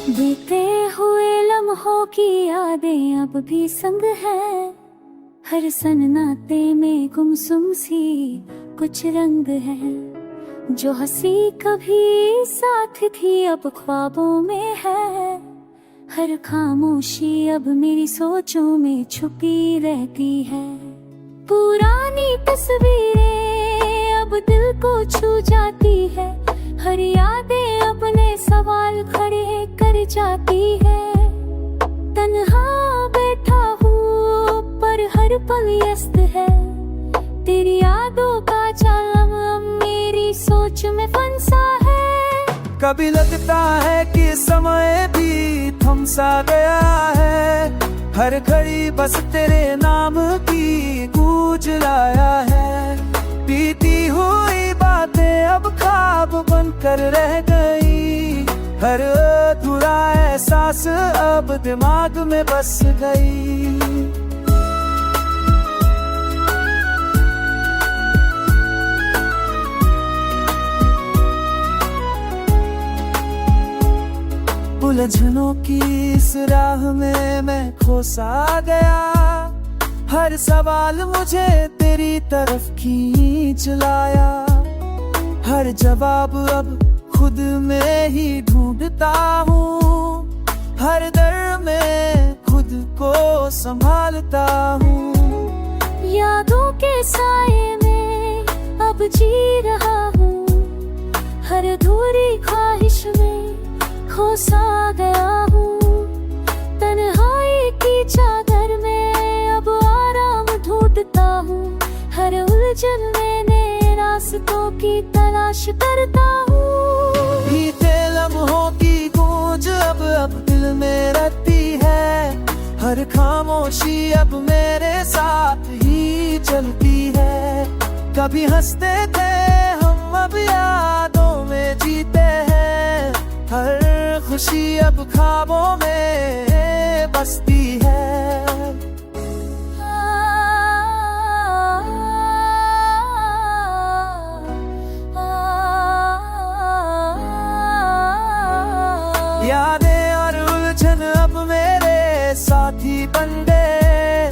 बीते हुए लम्हों की यादें अब भी संग है। हर सन्नाटे में गुमसुम सी कुछ रंग है। जो हंसी कभी साथ थी अब ख्वाबों में है। हर खामोशी अब मेरी सोचों में छुपी रहती है। पुरानी तस्वीरें अब दिल को छू जाती है। हर यादें अपने सवाल खड़े कर जाती है। तन्हा बैठा हूँ पर हर पल व्यस्त है। तेरी यादों का जाम अब मेरी सोच में फंसा है। कभी लगता है कि समय भी थम सा गया है। हर घड़ी बस तेरे नाम की गूंज लाया है। बीती हुई बातें अब ख्वाब बनकर रह गई। हर अधूरा एहसास अब दिमाग में बस गई। उलझनों की इस राह में मैं खो सा गया। हर सवाल मुझे तेरी तरफ खींच लाया। हर जवाब अब खुद में ही ढूंढता हूँ। हर दर में खुद को संभालता हूँ। यादों के साए में अब जी रहा हूँ। हर अधूरी ख्वाहिश में खो सा गया हूँ। तन्हाई की चादर में अब आराम ढूंढता हूँ। हर उलझन में नए रास्तों की तलाश करता हूँ। बीते लम्हों की गूंज अब दिल में रहती है। हर खामोशी अब मेरे साथ ही चलती है। कभी हंसते थे हम अब यादों में जीते हैं। हर खुशी अब ख्वाबों में बसती है। यादें और उलझन अब मेरे साथी बन गए।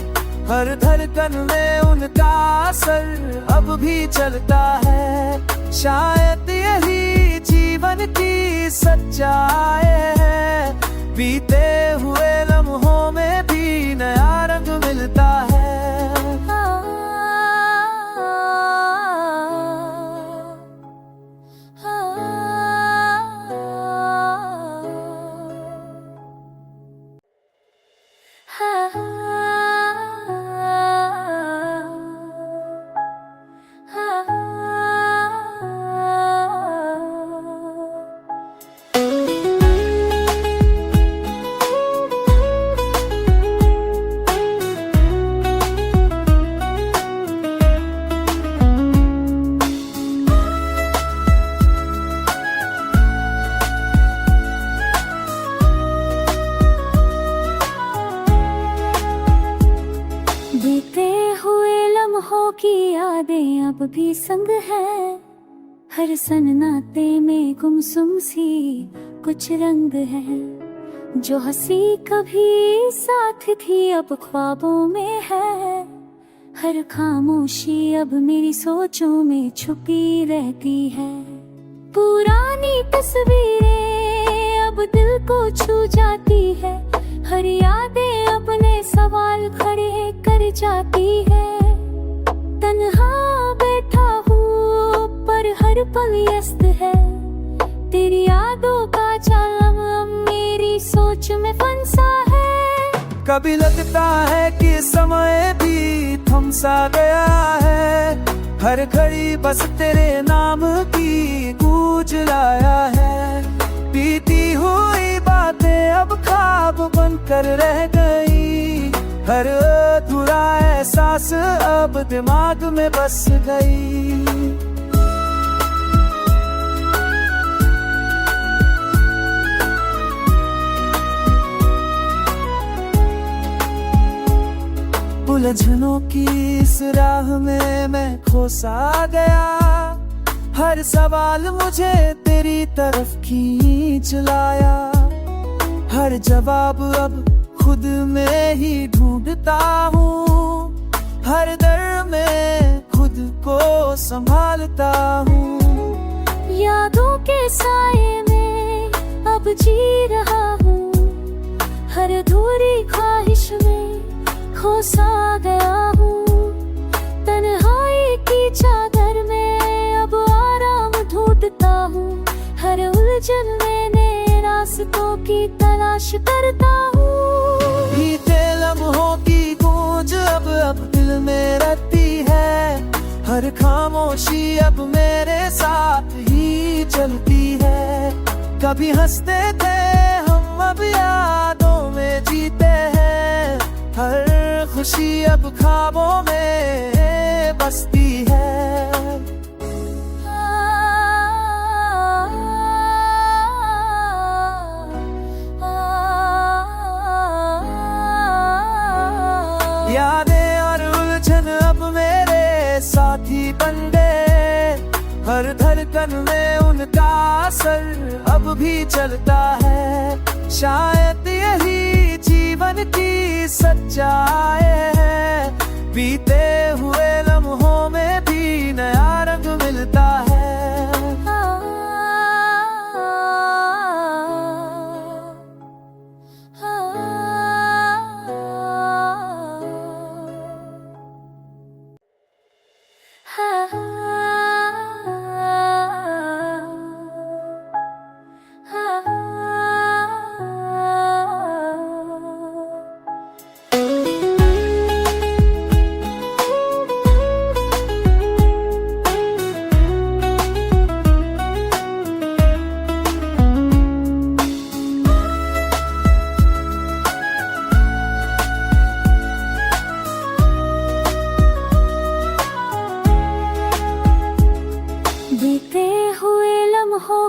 हर धड़कन में उनका असर अब भी चलता है। शायद यही जीवन की सच्चाई है। बीते हुए लम्हों में भी नया रंग मिलता है। बीते हुए लम्हों की यादें अब भी संग है। हर सन्नाटे में गुमसुम सी कुछ रंग है। जो हंसी कभी साथ थी अब ख्वाबों में है। हर खामोशी अब मेरी सोचों में छुपी रहती है। पुरानी तस्वीरें अब दिल को छू जाती है। हर यादें अपने सवाल खड़े कर जाती है। तन्हा बैठा हूँ पर हर पल व्यस्त है। तेरी यादों का जाम अब मेरी सोच में फंसा है। कभी लगता है कि समय भी थम सा गया है। हर घड़ी बस तेरे नाम की गूंज लाया है। अब ख्वाब बनकर रह गई। हर अधूरा एहसास अब दिमाग में बस गई। उलझनों की इस राह में मैं खो सा गया। हर सवाल मुझे तेरी तरफ खींच लाया। हर जवाब अब खुद में ही ढूंढता हूँ। हर दर में खुद को संभालता हूँ। यादों के साए में अब जी रहा हूँ। हर अधूरी ख्वाहिश में खो सा गया हूँ। तन्हाई की चादर में अब आराम ढूंढता हूँ। हर उलझन में नए रास्तों की तलाश करता हूँ। बीते लम्हों की गूंज अब दिल में रहती है। हर खामोशी अब मेरे साथ ही चलती है। कभी हंसते थे हम अब यादों में जीते हैं। हर खुशी अब ख्वाबों में बसती है। यादें और उलझन अब मेरे साथी बन गए। हर धड़कन में उनका असर अब भी चलता है। शायद यही जीवन की सच्चाई है। बीते हुए लम्हों में भी नया रंग मिलता है।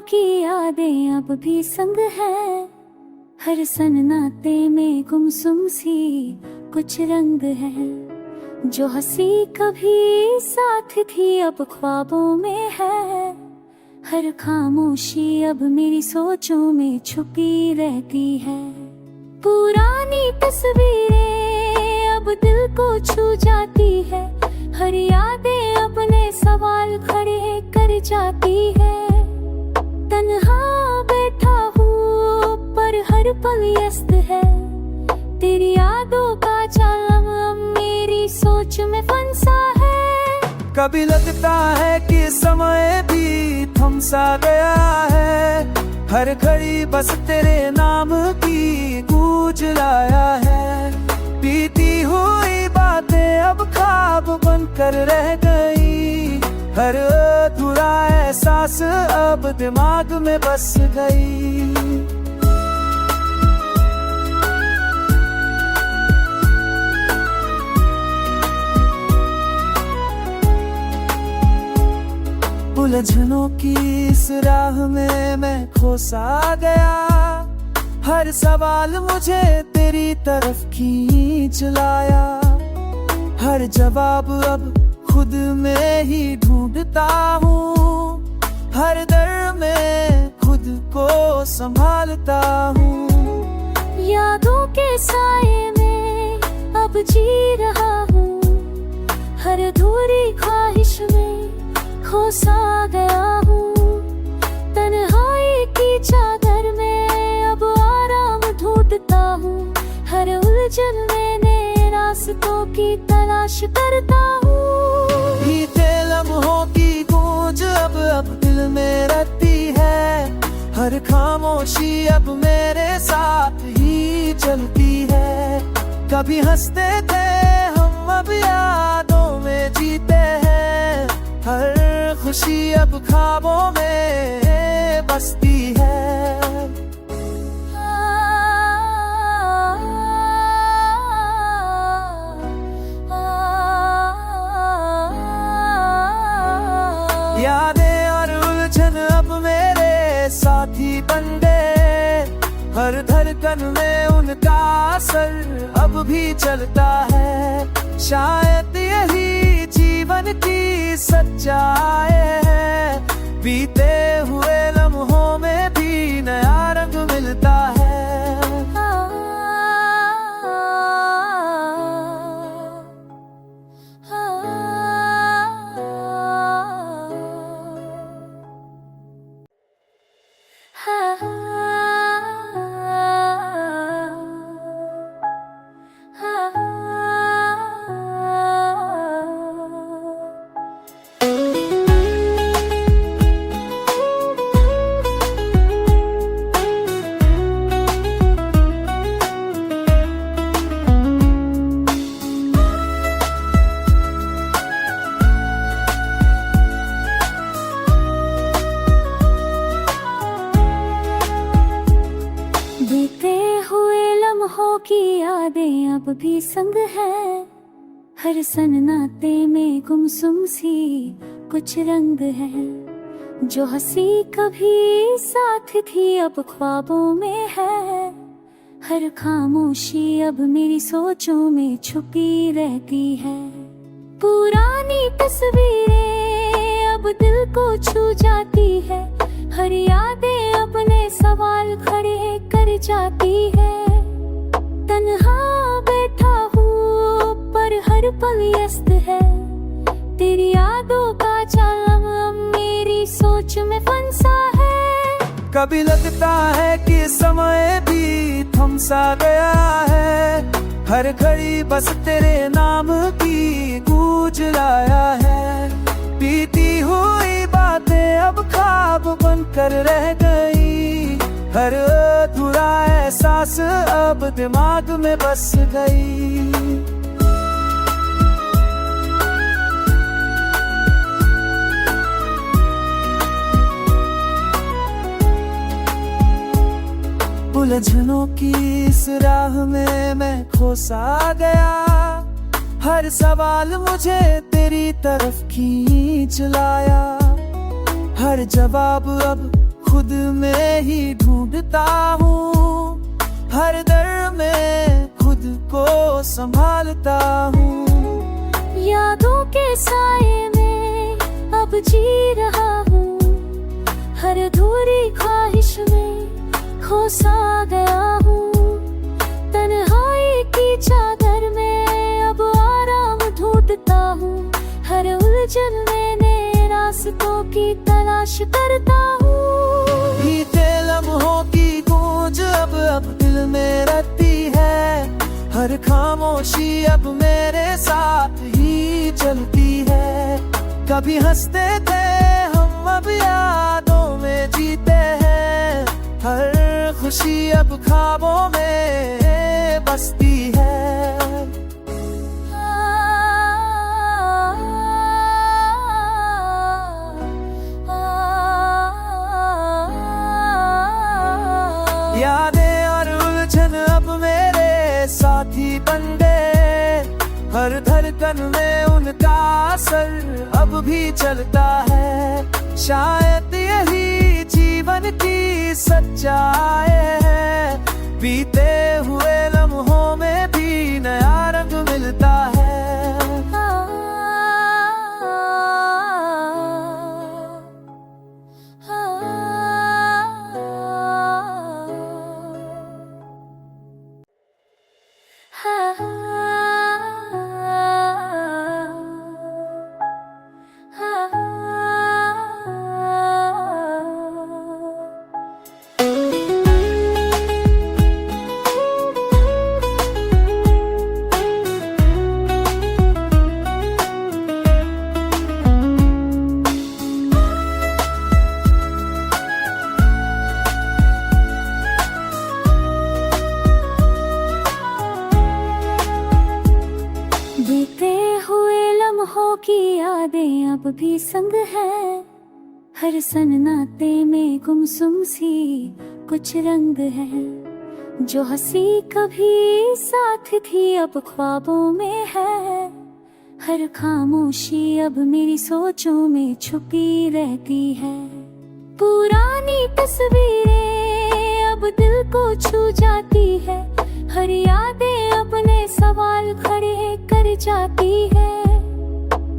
की यादें अब भी संग है। हर सन्नाटे में गुमसुम सी कुछ रंग है। जो हंसी कभी साथ थी अब ख्वाबों में है। हर खामोशी अब मेरी सोचों में छुपी रहती है। पुरानी तस्वीरें अब दिल को छू जाती है। हर यादें अपने सवाल खड़े कर जाती है। तन्हा बैठा हूँ पर हर पल व्यस्त है। तेरी यादों का जाम अब मेरी सोच में फंसा है। कभी लगता है कि समय भी थम सा गया है। हर घड़ी बस तेरे नाम की गूंज लाया है। बीती हुई बातें अब ख्वाब बनकर रह गई। हर अधूरा एहसास अब दिमाग में बस गई। उलझनों की इस राह में मैं खो सा गया। हर सवाल मुझे तेरी तरफ खींच लाया। हर जवाब अब खुद में ही ढूंढता हूँ। हर दर में खुद को संभालता हूँ। यादों के साए में अब जी रहा हूँ। हर अधूरी ख्वाहिश में खो सा गया हूँ। तन्हाई की चादर में अब आराम ढूंढता हूँ। हर उलझन में नए रास्तों की तलाश करता हूँ। बीते लम्हों की गूंज अब दिल में रहती है। हर खामोशी अब मेरे साथ ही चलती है। कभी हंसते थे हम अब यादों में जीते हैं। हर खुशी अब ख्वाबों में बसती है। साथी बन गए। हर धड़कन में उनका असर अब भी चलता है। शायद यही जीवन की सच्चाई है, बीते हुए लम्हों में भी नया रंग मिलता है। बीते हुए लम्हों की यादें अब भी संग है। हर सन्नाटे में गुमसुम सी कुछ रंग है। जो हंसी कभी साथ थी अब ख्वाबों में है। हर खामोशी अब मेरी सोचों में छुपी रहती है। पुरानी तस्वीरें अब दिल को छू जाती है। हर यादें अपने सवाल खड़े कर जाती है। तन्हा बैठा हूँ पर हर पल व्यस्त है। तेरी यादों का जाम अब मेरी सोच में फंसा है। कभी लगता है कि समय भी थम सा गया है। हर घड़ी बस तेरे नाम की गूंज लाया है। बीती हुई बातें अब ख्वाब बनकर रह गई। हर अधूरा एहसास अब दिमाग में बस गई। उलझनों की इस राह में मैं खो सा गया। हर सवाल मुझे तेरी तरफ खींच लाया। हर जवाब अब खुद में ही ढूंढता हूँ। हर दर में खुद को संभालता हूँ। यादों के साए में अब जी रहा हूँ। हर अधूरी ख्वाहिश में खो सा गया हूँ। तन्हाई की चादर में अब आराम ढूंढता हूँ। हर उलझन में नए रास्तों की तलाश करता हूँ। बीते लम्हों की गूंज अब दिल में रहती है। हर खामोशी अब मेरे साथ ही चलती है। कभी हंसते थे हम अब यादों में जीते हैं। हर खुशी अब ख्वाबों में बसती है। यादें और उलझन अब मेरे साथी बन गए। हर धड़कन में उनका असर अब भी चलता है। शायद यही जीवन की सच्चाई है, बीते हुए लम्हों में भी नया रंग मिलता है। की यादें अब भी संग है। हर सन्नाटे में गुमसुम सी कुछ रंग है। जो हंसी कभी साथ थी अब ख्वाबों में है। हर खामोशी अब मेरी सोचों में छुपी रहती है। पुरानी तस्वीरें अब दिल को छू जाती है, हर यादें अपने सवाल खड़े कर जाती है।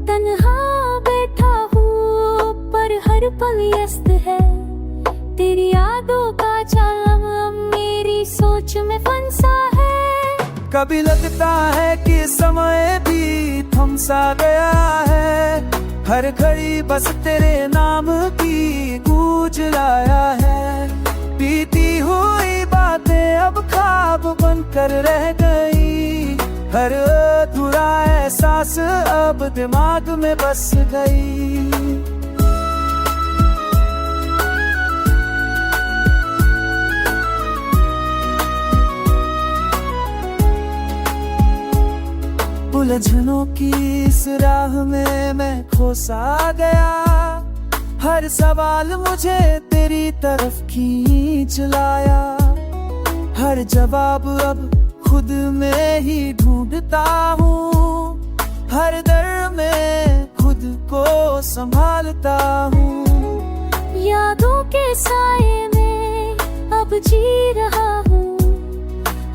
तन्हा बैठा हूँ पर हर पल व्यस्त है, तेरी यादों का जाम अब मेरी सोच में फंसा है। कभी लगता है कि समय भी थम सा गया है, हर घड़ी बस तेरे नाम की गूंज लाया है। बीती हुई बातें अब ख्वाब बनकर रह गई, हर अधूरा एहसास अब दिमाग में बस गई। उलझनों की इस राह में मैं खो सा गया, हर सवाल मुझे तेरी तरफ खींच लाया। हर जवाब अब खुद में ही ढूंढता हूँ, हर दर में खुद को संभालता हूँ। यादों के साए में अब जी रहा हूँ,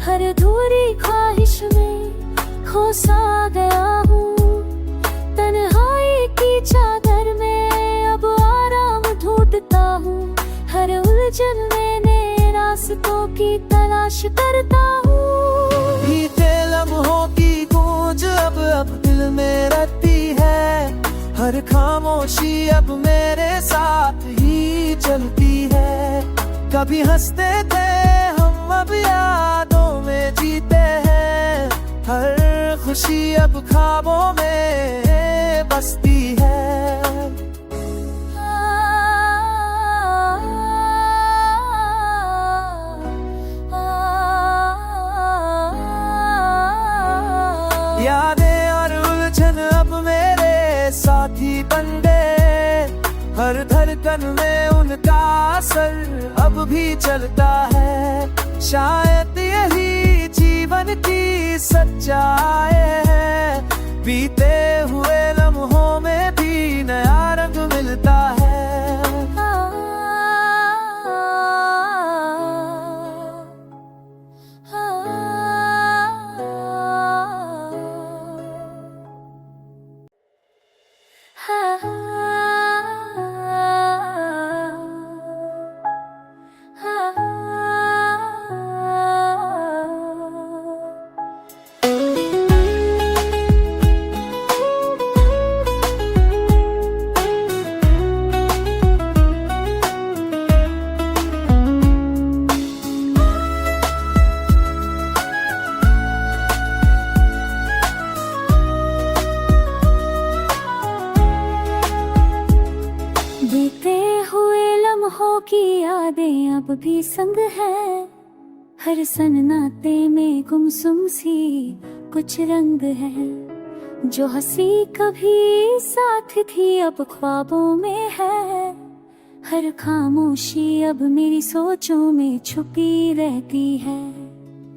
हर अधूरी ख्वाहिश में खो सा गया हूँ। तन्हाई की चादर में अब आराम ढूंढता हूँ, हर उलझन में नए रास्तों की तलाश करता हूँ। बीते लम्हों की गूंज अब दिल में रहती है, हर खामोशी अब मेरे साथ ही चलती है। कभी हंसते थे हम अब यादों में जीते हैं, हर खुशी अब ख्वाबों में बसती है। यादें और उलझन अब मेरे साथी बन गए, हर धड़कन में उनका असर अब भी चलता है। शायद यही जीवन की सच्चाई है, बीते हुए लम्हों में भी नया रंग मिलता है। बीते हुए लम्हों की यादें अब भी संग है, हर सन्नाटे में गुमसुम सी कुछ रंग है। जो हंसी कभी साथ थी अब ख्वाबों में है, हर खामोशी अब मेरी सोचों में छुपी रहती है।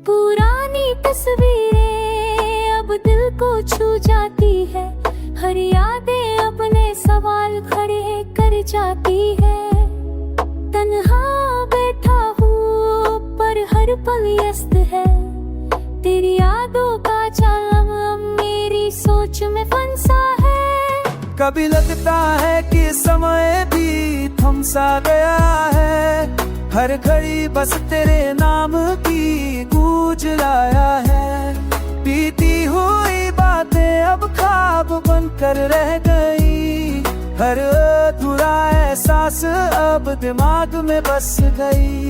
पुरानी तस्वीरें अब दिल को छू जाती है, हर यादें अपने सवाल खड़े कर जाती है। तन्हा बैठा हूँ पर हर पल व्यस्त है, तेरी यादों का जाम अब मेरी सोच में फंसा है। कभी लगता है कि समय भी थम सा गया है, हर घड़ी बस तेरे नाम की गूंज लाया है। बीती हुई बातें अब ख्वाब बनकर रह गई, हर अधूरा एहसास अब दिमाग में बस गई।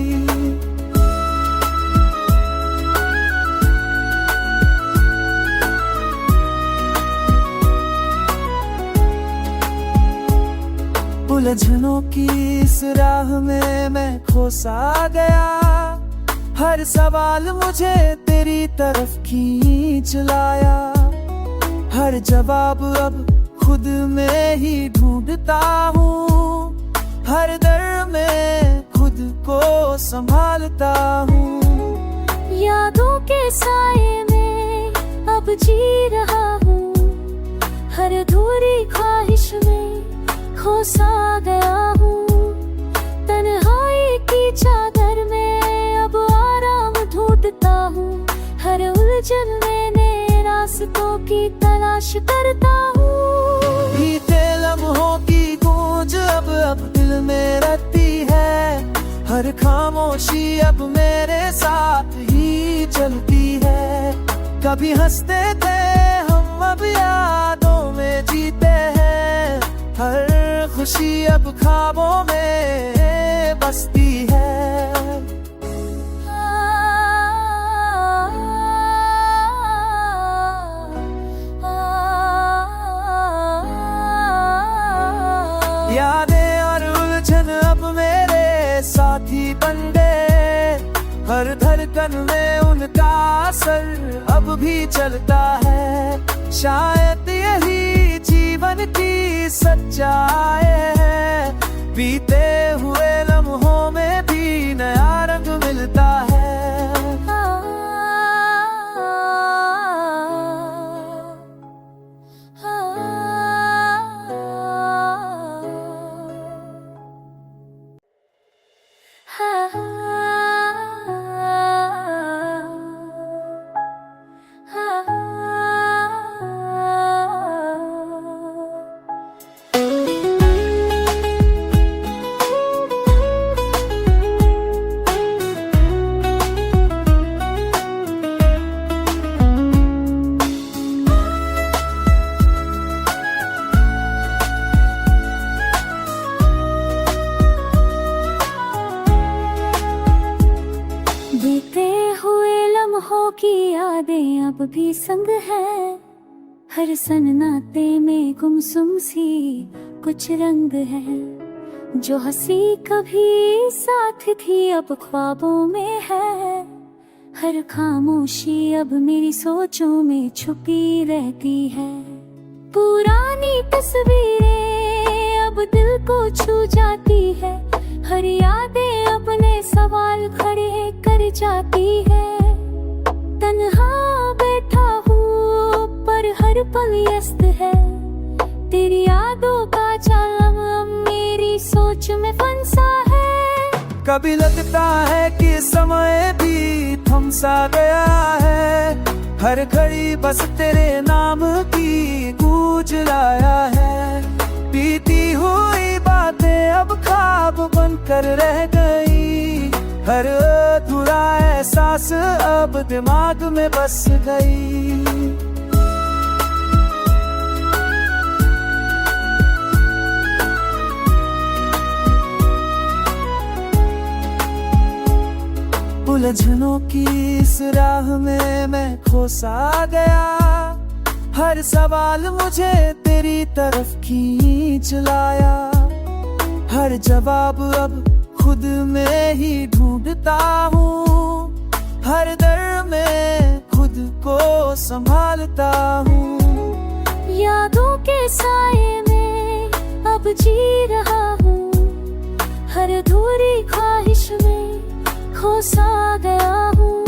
उलझनों की इस राह में मैं खो सा गया, हर सवाल मुझे तेरी तरफ खींच लाया। हर जवाब अब खुद में ही ढूंढता हूँ, हर दर में खुद को संभालता हूँ। यादों के साए में अब जी रहा हूँ, हर अधूरी ख्वाहिश में खो सा गया हूँ। तन्हाई की तलाश करता हूँ। बीते लम्हों की गूंज अब दिल में रहती है, हर खामोशी अब मेरे साथ ही चलती है। कभी हंसते थे हम, अब यादों में जीते हैं, हर खुशी अब ख्वाबों में बसती है। यादें और उलझन अब मेरे साथी बन गए, हर धड़कन में उनका असर अब भी चलता है। शायद यही जीवन की सच्चाई है, बीते हुए लम्हों में भी नया रंग मिलता है। बीते हुए लम्हों की यादें अब भी संग है, हर सन्नाटे में गुमसुम सी कुछ रंग है। जो हंसी कभी साथ थी अब ख्वाबों में है, हर खामोशी अब मेरी सोचों में छुपी रहती है। पुरानी तस्वीरें अब दिल को छू जाती है, हर यादें अपने सवाल खड़े कर जाती है। तन्हा बैठा हूँ पर हर पल व्यस्त है, तेरी यादों का जाम अब मेरी सोच में फंसा है। कभी लगता है कि समय भी थम सा गया है, हर घड़ी बस तेरे नाम की गूंज लाया है। बीती हुई बातें अब ख्वाब बनकर रह गई, हर अधूरा एहसास अब दिमाग में बस गई। उलझनों की इस राह में मैं खो सा गया, हर सवाल मुझे तेरी तरफ खींच लाया। हर जवाब अब खुद में ही ढूंढता हूँ, हर दर में खुद को संभालता हूँ। यादों के साए में अब जी रहा हूँ, हर अधूरी ख्वाहिश में खो सा गया हूँ।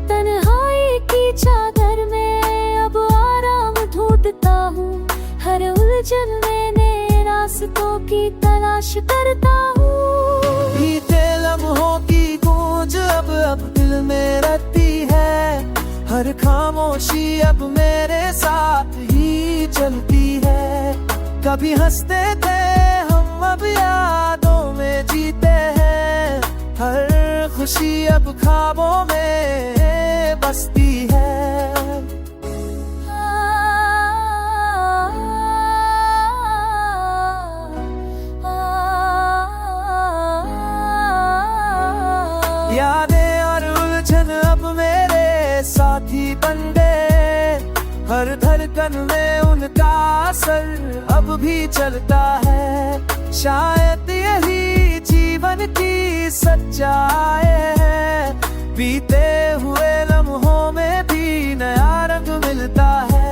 तन्हाई की चादर में अब आराम ढूंढता हूँ, हर उलझन में नए रास्तों की तलाश करता हूँ। बीते लम्हों की गूंज अब दिल में रहती है, हर खामोशी अब मेरे साथ ही चलती है। कभी हंसते थे हम, अब यादों में जीते हैं, हर खुशी अब ख्वाबों में बसती है। यादें और उलझन अब मेरे साथी बन गए, हर धड़कन में उनका असर अब भी चलता है। शायद यही जीवन की सच्चाई है, बीते हुए लम्हों में भी नया रंग मिलता है।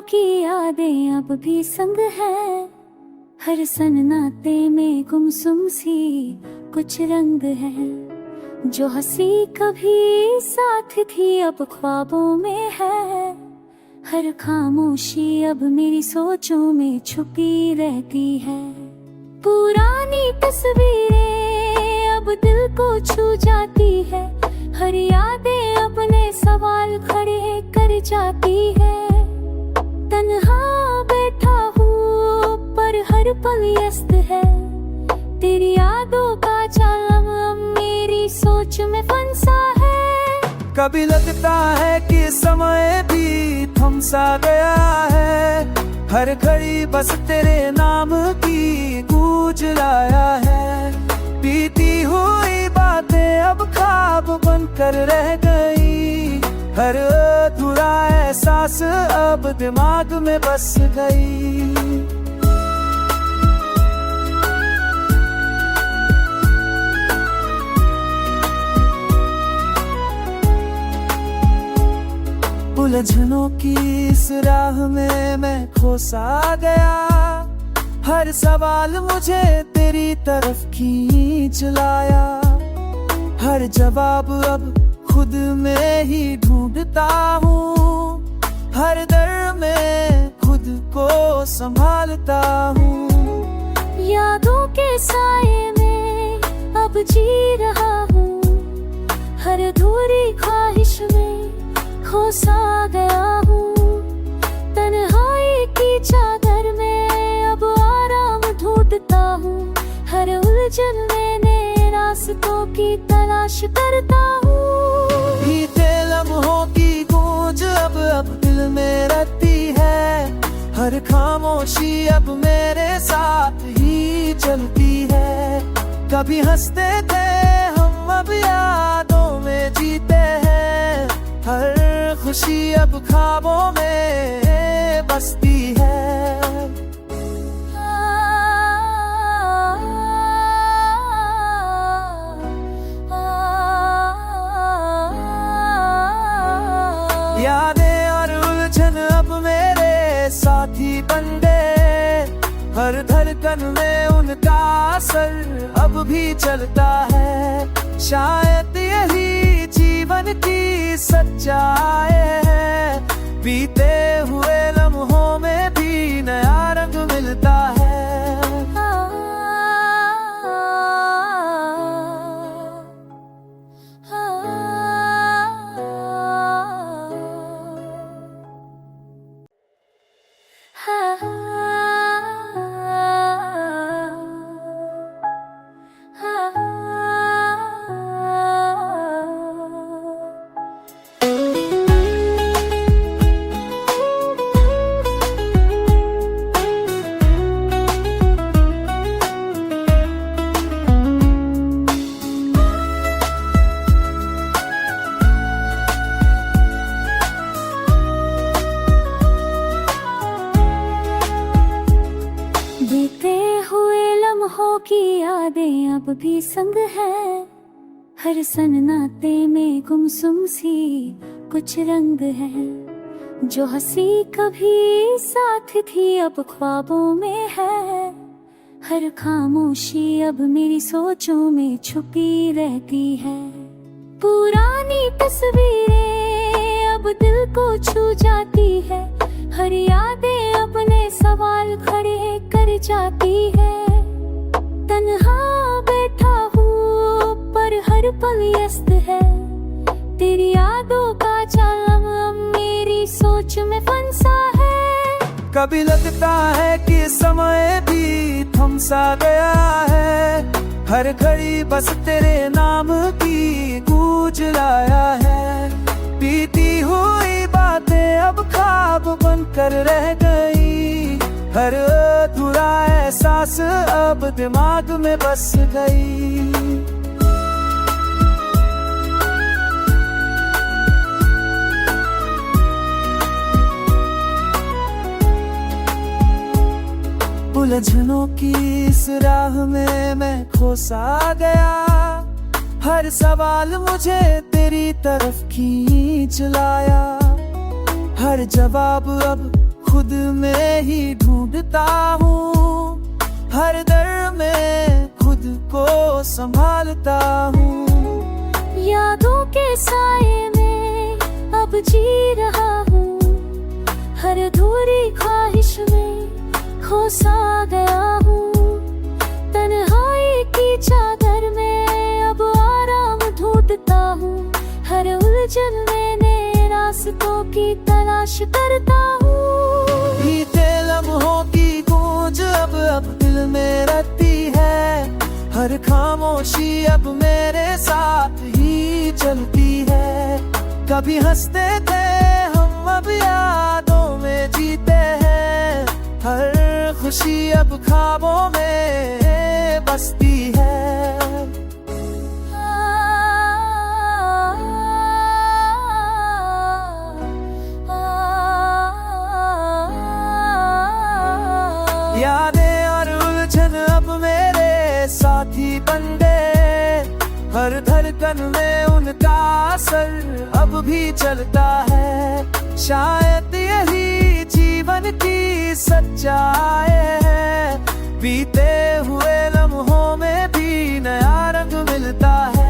की यादें अब भी संग है, हर सन्नाटे में गुमसुम सी कुछ रंग है। जो हंसी कभी साथ थी अब ख्वाबों में है, हर खामोशी अब मेरी सोचों में छुपी रहती है। पुरानी तस्वीरें अब दिल को छू जाती है, हर यादें अपने सवाल खड़े कर जाती है। तन्हा बैठा हूँ पर हर पल व्यस्त है, तेरी यादों का जाम अब मेरी सोच में फंसा है। कभी लगता है कि समय भी थम सा गया है, हर घड़ी बस तेरे नाम की गूंज लाया है। बीती हुई बातें अब ख्वाब बनकर रह गई, हर अधूरा एहसास अब दिमाग में बस गई। उलझनों की इस राह में मैं खो सा गया, हर सवाल मुझे तेरी तरफ खींच लाया। हर जवाब अब खुद में ही ढूंढता हूँ, हर दर्द में खुद को संभालता हूँ। यादों के साए में अब जी रहा हूँ, हर अधूरी ख्वाहिश में खो सा गया हूँ। तन्हाई की चादर में अब आराम ढूंढता हूँ, हर उलझन में नए रास्तों की तलाश करता हूँ। बीते लम्हों की गूंज अब दिल में रहती है, हर खामोशी अब मेरे साथ ही चलती है। कभी हंसते थे हम अब यादों में जीते हैं, हर खुशी अब ख्वाबों में बसती है। यादें और उलझन अब मेरे साथी बन गए, हर धड़कन में उनका असर अब भी चलता है। शायद यही जीवन की सच्चाई है, बीते हुए लम्हों में भी नया रंग मिलता है। की यादें अब भी संग है, हर सन्नाटे में गुमसुम सी कुछ रंग है। जो हंसी कभी साथ थी अब ख्वाबों में है, हर खामोशी अब मेरी सोचों में छुपी रहती है। पुरानी तस्वीरें अब दिल को छू जाती है, हर यादें अपने सवाल खड़े कर जाती है। तन्हा बैठा हूँ पर हर पल व्यस्त है, तेरी यादों का जाम अब मेरी सोच में फंसा है। कभी लगता है कि समय भी थम सा गया है, हर घड़ी बस तेरे नाम की गूंज लाया है। बीती हुई बातें अब ख्वाब बनकर रह गई, हर अधूरा एहसास अब दिमाग में बस गई। उलझनों की इस राह में मैं खो सा गया, हर सवाल मुझे तेरी तरफ खींच लाया। हर जवाब अब खुद में ही ढूंढता हूँ, हर दर में खुद को संभालता हूँ। यादों के साए में अब जी रहा हूँ, हर अधूरी ख्वाहिश में खो सा गया हूँ। तन्हाई की चादर में अब आराम ढूंढता हूँ, हर उलझन में नए रास्तों की तलाश करता हूँ। बीते लम्हों की गूंज अब दिल में रहती है, हर खामोशी अब मेरे साथ ही चलती है। कभी हंसते थे हम अब यादों में जीते हैं, हर खुशी अब ख्वाबों में बसती है। यादें और उलझन अब मेरे साथी बन गए, हर धड़कन में उनका असर अब भी चलता है। शायद यही जीवन की सच्चाई है, बीते हुए लम्हों में भी नया रंग मिलता है।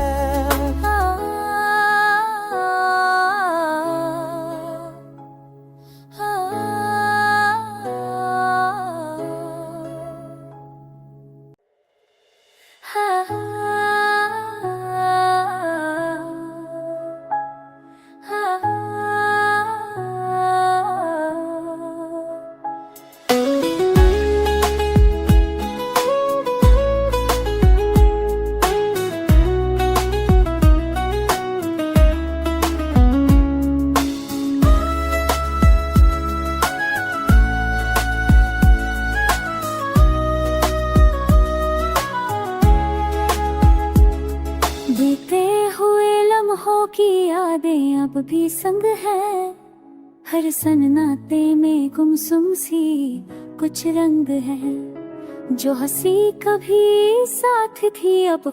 बीते हुए लम्हों की यादें अब भी संग है, हर सन्नाटे में गुमसुम सी कुछ रंग है। जो हंसी कभी साथ थी अब